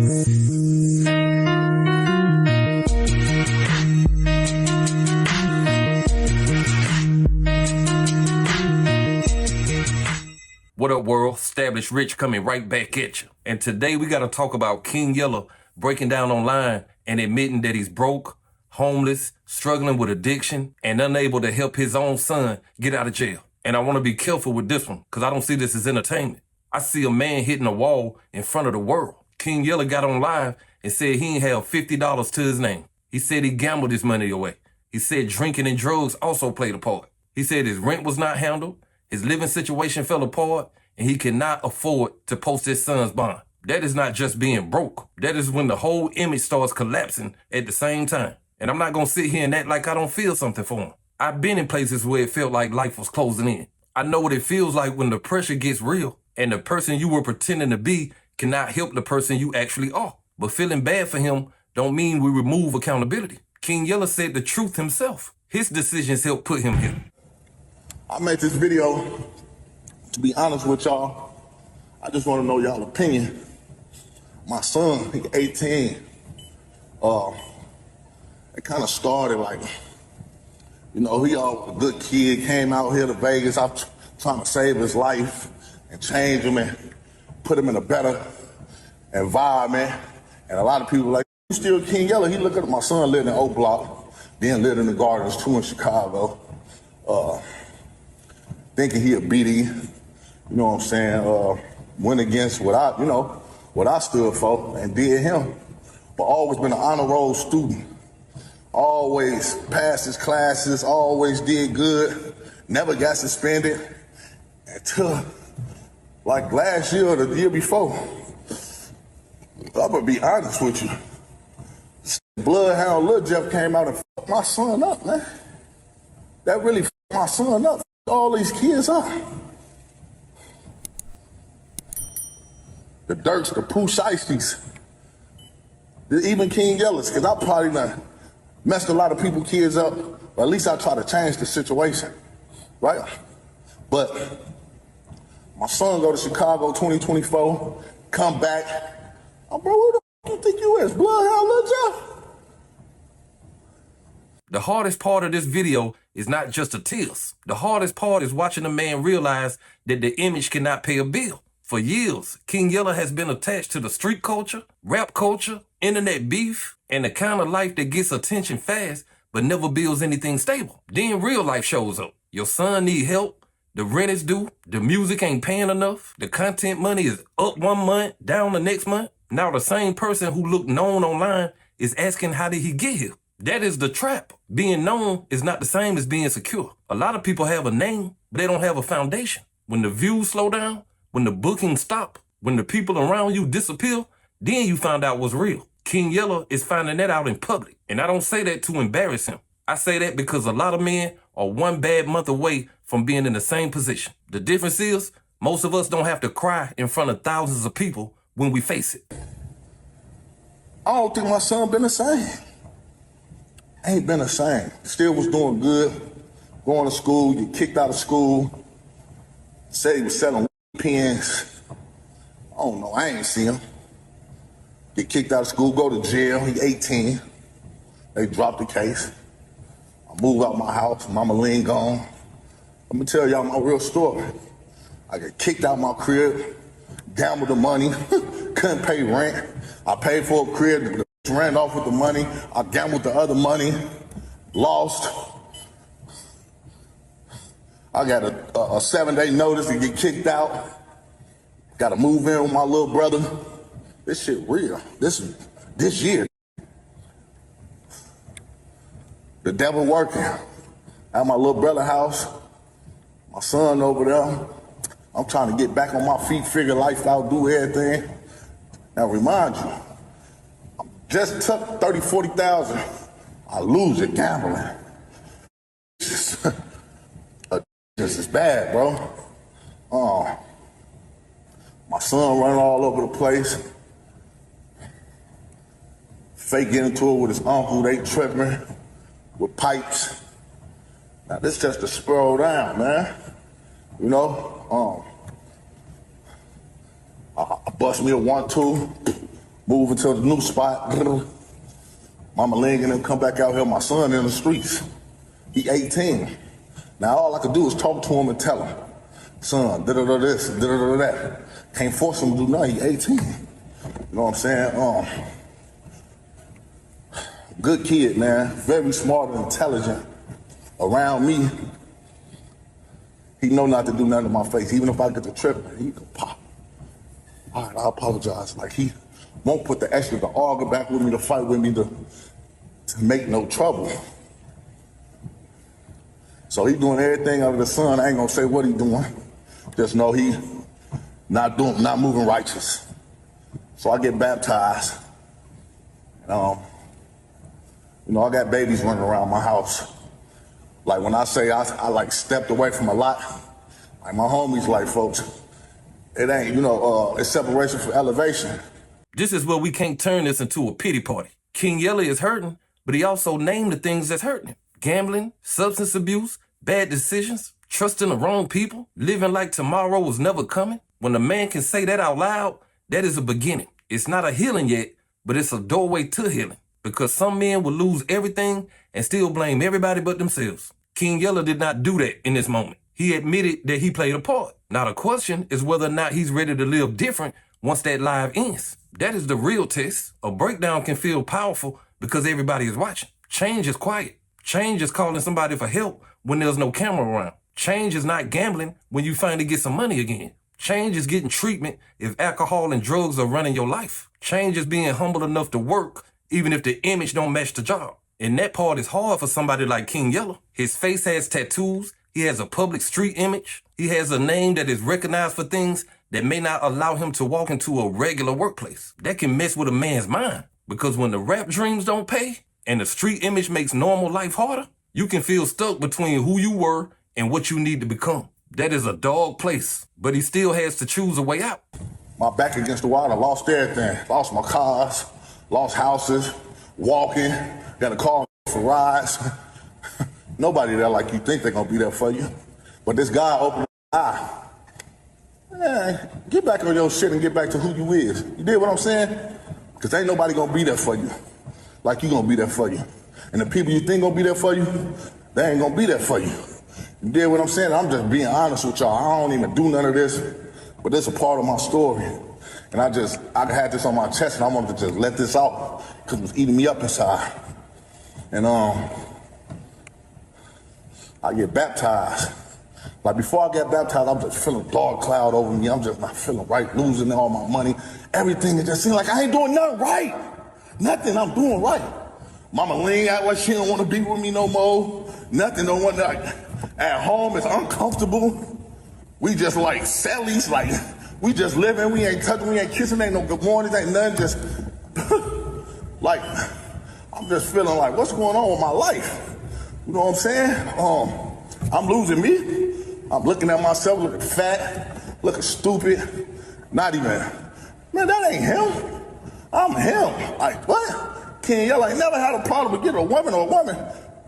What up, world? Established Rich coming right back at you. And today we got to talk about King Yella breaking down online and admitting that he's broke, homeless, struggling with addiction, and unable to help his own son get out of jail. And I want to be careful with this one because I don't see this as entertainment. I see a man hitting a wall in front of the world. King Yella got on live and said he ain't have $50 to his name. He said he gambled his money away. He said drinking and drugs also played a part. He said his rent was not handled, his living situation fell apart, and he cannot afford to post his son's bond. That is not just being broke. That is when the whole image starts collapsing at the same time. And I'm not going to sit here and act like I don't feel something for him. I've been in places where it felt like life was closing in. I know what it feels like when the pressure gets real and the person you were pretending to be cannot help the person you actually are. But feeling bad for him don't mean we remove accountability. King Yella said the truth himself. His decisions helped put him here. I made this video, to be honest with y'all, I just want to know y'all opinion. My son, he's 18. It kind of started like, he always a good kid, came out here to Vegas. I'm trying to save his life and change him and put him in a better environment. And a lot of people like, you still King Yella? He looked at my son lived in O Block, then lived in the Gardens too in Chicago. Thinking he a BD, you know what I'm saying, went against what I stood for and did him. But always been an honor roll student. Always passed his classes, always did good, never got suspended until like last year or the year before. I'm gonna be honest with you. Bloodhound Lil Jeff came out and fucked my son up, man. That really fucked my son up. All these kids up. The Dirks, the Pooh Shiesties, even King Yellas, because I probably done messed a lot of people's kids up, but at least I try to change the situation, right? But my son go to Chicago 2024, come back. Oh, bro, who the f you think you is? Bloodhound Lil Jeff? The hardest part of this video is not just the tears. The hardest part is watching a man realize that the image cannot pay a bill. For years, King Yella has been attached to the street culture, rap culture, internet beef, and the kind of life that gets attention fast but never builds anything stable. Then real life shows up. Your son need help, the rent is due, the music ain't paying enough, the content money is up 1 month, down the next month. Now the same person who looked known online is asking how did he get here? That is the trap. Being known is not the same as being secure. A lot of people have a name, but they don't have a foundation. When the views slow down, when the bookings stop, when the people around you disappear, then you find out what's real. King Yella is finding that out in public. And I don't say that to embarrass him. I say that because a lot of men are 1 bad month away from being in the same position. The difference is, most of us don't have to cry in front of thousands of people when we face it. I don't think my son been the same. Ain't been the same. Still was doing good, going to school, get kicked out of school, said he was selling pens. I don't know, I ain't see him. Get kicked out of school, go to jail, he 18. They dropped the case. I moved out my house, Mama Lean gone. Let me tell y'all my real story. I got kicked out my crib, gambled the money, couldn't pay rent. I paid for a crib, ran off with the money. I gambled the other money, lost. I got a 7-day notice to get kicked out. Got to move in with my little brother. This shit real. This year. The devil working. At my little brother's house. My son over there. I'm trying to get back on my feet, figure life out, do everything. Now remind you, just took 30, 40,000. I lose it gambling. This is bad, bro. My son running all over the place. Fake getting into it with his uncle, they tripping with pipes. Now this just to spur down, man. You know, I bust me a 1-2, moving to the new spot. Mama Ling and them come back out here, my son in the streets. He 18. Now all I could do is talk to him and tell him, son, da-da-da this, da-da-da that. Can't force him to do nothing, he 18. You know what I'm saying? Good kid, man, very smart and intelligent. Around me, he know not to do nothing to my face. Even if I get to tripping, he can pop. All right, I apologize. Like he won't put the extra to argue back with me, to fight with me, to make no trouble. So he doing everything under the sun. I ain't gonna say what he doing. Just know he not moving righteous. So I get baptized. You know, I got babies running around my house. Like when I say I like stepped away from a lot, like my homies like, folks, it ain't, you know, it's separation from elevation. This is where we can't turn this into a pity party. King Yella is hurting, but he also named the things that's hurting him. Gambling, substance abuse, bad decisions, trusting the wrong people, living like tomorrow was never coming. When a man can say that out loud, that is a beginning. It's not a healing yet, but it's a doorway to healing. Because some men will lose everything and still blame everybody but themselves. King Yella did not do that in this moment. He admitted that he played a part. Now the question is whether or not he's ready to live different once that live ends. That is the real test. A breakdown can feel powerful because everybody is watching. Change is quiet. Change is calling somebody for help when there's no camera around. Change is not gambling when you finally get some money again. Change is getting treatment if alcohol and drugs are running your life. Change is being humble enough to work even if the image don't match the job. And that part is hard for somebody like King Yella. His face has tattoos. He has a public street image. He has a name that is recognized for things that may not allow him to walk into a regular workplace. That can mess with a man's mind. Because when the rap dreams don't pay and the street image makes normal life harder, you can feel stuck between who you were and what you need to become. That is a dog place, but he still has to choose a way out. My back against the wall, I lost everything. Lost my cars, lost houses, walking, got a car for rides. Nobody there like you think they're gonna be there for you. But this guy opened the eye. Man, get back on your shit and get back to who you is. You did what I'm saying? Because ain't nobody gonna be there for you like you gonna be there for you. And the people you think gonna be there for you, they ain't gonna be there for you. You did what I'm saying? I'm just being honest with y'all. I don't even do none of this, but this is a part of my story. And I had this on my chest and I wanted to just let this out because it was eating me up inside. And I get baptized. Like before I get baptized, I'm just feeling a dark cloud over me. I'm just not feeling right, losing all my money. Everything, it just seems like I ain't doing nothing right. Nothing I'm doing right. Mama Ling act like she don't want to be with me no more. Nothing, don't want to. At home, it's uncomfortable. We just like Sally's, like we just living. We ain't touching, we ain't kissing, ain't no good mornings, ain't nothing. Just like I'm just feeling like what's going on with my life. You know what I'm saying? I'm losing me. I'm looking at myself, looking fat, looking stupid. Not even, man, that ain't him. I'm him. Like what? King Yella ain't never had a problem with getting a woman or a woman.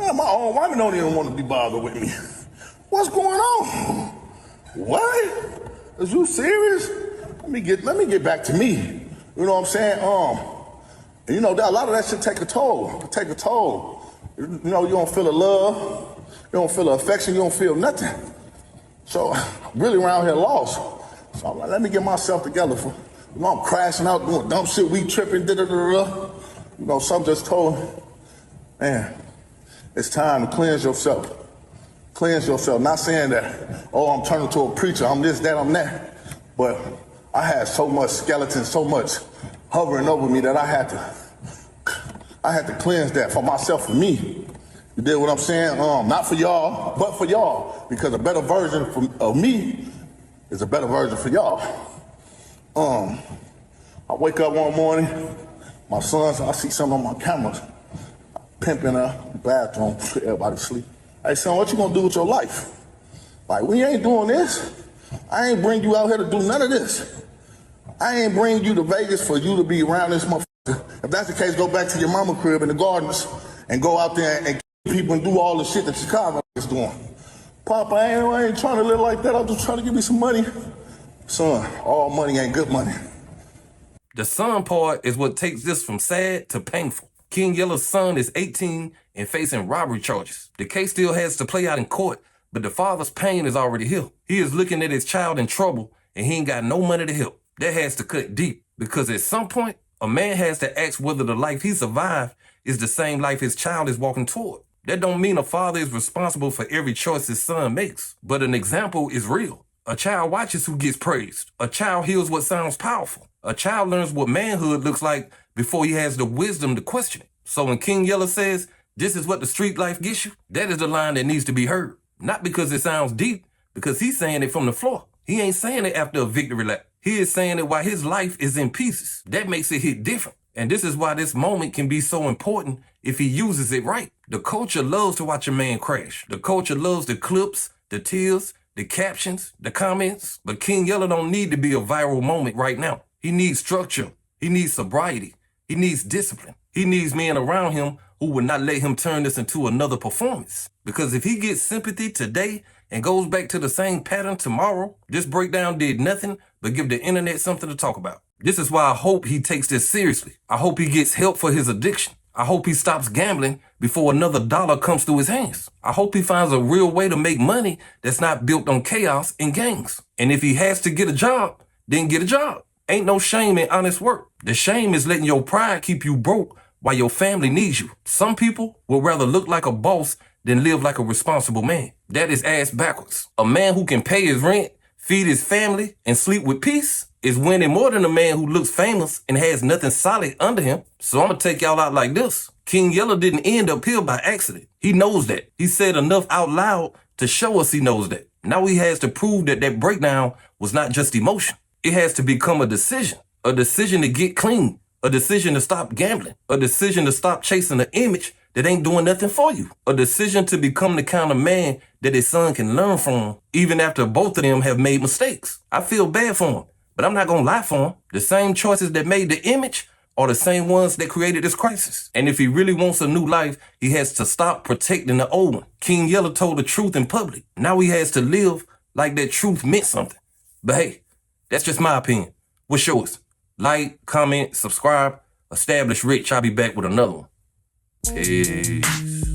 Man, my own woman don't even want to be bothered with me. What's going on? What? Is you serious? Let me get back to me. You know what I'm saying? And you know that a lot of that shit take a toll. Take a toll. You know, you don't feel the love, you don't feel the affection, you don't feel nothing. So I'm really around here lost. So I'm like, let me get myself together. You know, I'm crashing out, doing dumb shit, we tripping, da-da-da-da. You know, something just told me, man, it's time to cleanse yourself. Cleanse yourself. Not saying that, oh, I'm turning to a preacher, I'm this, that, I'm that. But I had so much skeleton, so much hovering over me that I had to cleanse that for myself, for me. You did what I'm saying? Not for y'all, but for y'all. Because a better version of me is a better version for y'all. I wake up one morning, my sons, I see something on my cameras. Pimping a bathroom, everybody sleep. Hey son, what you gonna do with your life? Like, we ain't doing this. I ain't bring you out here to do none of this. I ain't bring you to Vegas for you to be around this motherfucker. If that's the case, go back to your mama crib in the gardens and go out there and kill people and do all the shit that Chicago is doing. Papa, I ain't trying to live like that. I'm just trying to give me some money. Son, all money ain't good money. The son part is what takes this from sad to painful. King Yella's son is 18 and facing robbery charges. The case still has to play out in court, but the father's pain is already here. He is looking at his child in trouble and he ain't got no money to help. That has to cut deep because at some point, a man has to ask whether the life he survived is the same life his child is walking toward. That don't mean a father is responsible for every choice his son makes, but an example is real. A child watches who gets praised. A child hears what sounds powerful. A child learns what manhood looks like before he has the wisdom to question it. So when King Yella says, this is what the street life gets you, that is the line that needs to be heard. Not because it sounds deep, because he's saying it from the floor. He ain't saying it after a victory lap. He is saying it while his life is in pieces. That makes it hit different. And this is why this moment can be so important if he uses it right. The culture loves to watch a man crash. The culture loves the clips, the tears, the captions, the comments. But King Yella don't need to be a viral moment right now. He needs structure. He needs sobriety. He needs discipline. He needs men around him who will not let him turn this into another performance. Because if he gets sympathy today and goes back to the same pattern tomorrow, this breakdown did nothing but give the internet something to talk about. This is why I hope he takes this seriously. I hope he gets help for his addiction. I hope he stops gambling before another dollar comes through his hands. I hope he finds a real way to make money that's not built on chaos and gangs. And if he has to get a job, then get a job. Ain't no shame in honest work. The shame is letting your pride keep you broke while your family needs you. Some people would rather look like a boss than live like a responsible man. That is ass backwards. A man who can pay his rent, feed his family, and sleep with peace is winning more than a man who looks famous and has nothing solid under him. So I'm gonna take y'all out like this. King Yella didn't end up here by accident. He knows that. He said enough out loud to show us he knows that. Now he has to prove that that breakdown was not just emotion. It has to become a decision to get clean, a decision to stop gambling, a decision to stop chasing an image that ain't doing nothing for you, a decision to become the kind of man that his son can learn from, even after both of them have made mistakes. I feel bad for him, but I'm not gonna lie for him. The same choices that made the image are the same ones that created this crisis. And if he really wants a new life, he has to stop protecting the old one. King Yella told the truth in public. Now he has to live like that truth meant something. But hey, that's just my opinion. What's yours? Like, comment, subscribe. Establish Rich. I'll be back with another one. Peace.